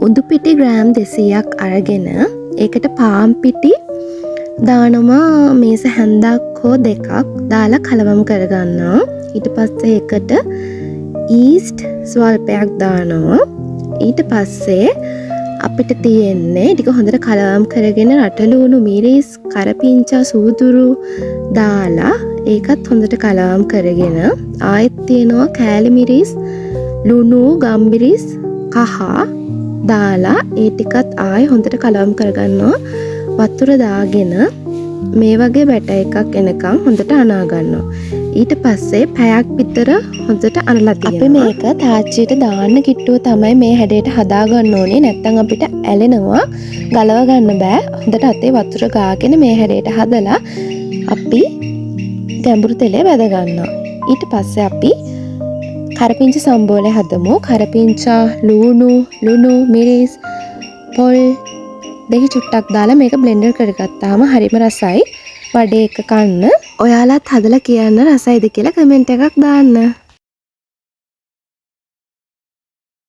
උඳු පිටි ග්‍රෑම් 200ක් අරගෙන ඒකට පාන් පිටි දානවා මේස හැන්දක් හෝ දෙකක් දාලා කලවම් කරගන්නවා. ඊට පස්සේ ඒකට ඊස්ට් ස්වල්පයක් දානවා. ඊට පස්සේ අපිට තියෙන්නේ ටික හොඳට කලවම් කරගෙන රටලුණු මිරිස් කරපිංචා සූදුරු දාලා ඒකත් හොඳට කලවම් කරගෙන ආයෙත් තියෙනවා කෑලි මිරිස් ලුණු ගම්මිරිස් කහ දාලා ඒ ටිකත් ආයෙ හොඳට කලවම් කරගන්නවා. වතුර දාගෙන මේ වගේ බැට එකක් එනකම් හොඳට අනා ගන්නවා. ඊට පස්සේ පැයක් විතර හොඳට අනලා තියෙනවා. අපි මේක තාච්චියට දාන්න කිට්ටුව තමයි මේ හැඩයට හදා ගන්න ඕනේ. නැත්නම් අපිට ඇලෙනවා. ගලව ගන්න බෑ. හොඳට අතේ වතුර ගාගෙන මේ හැඩයට හදලා අපි ගැඹුරු තෙලේ වැද ගන්නවා. ඊට පස්සේ අපි කරපිංචා සම්බෝලේ හදමු. කරපිංචා ලුණු මිරිස් පොල් දෙහි චුට්ටක් දාලා මේක බ්ලෙන්ඩර් කරගත්තාම හරිම රසයි. වඩේ එක කන්න. ඔයාලත් හදලා කියන්න රසයිද කියලා කමෙන්ට් එකක් දාන්න.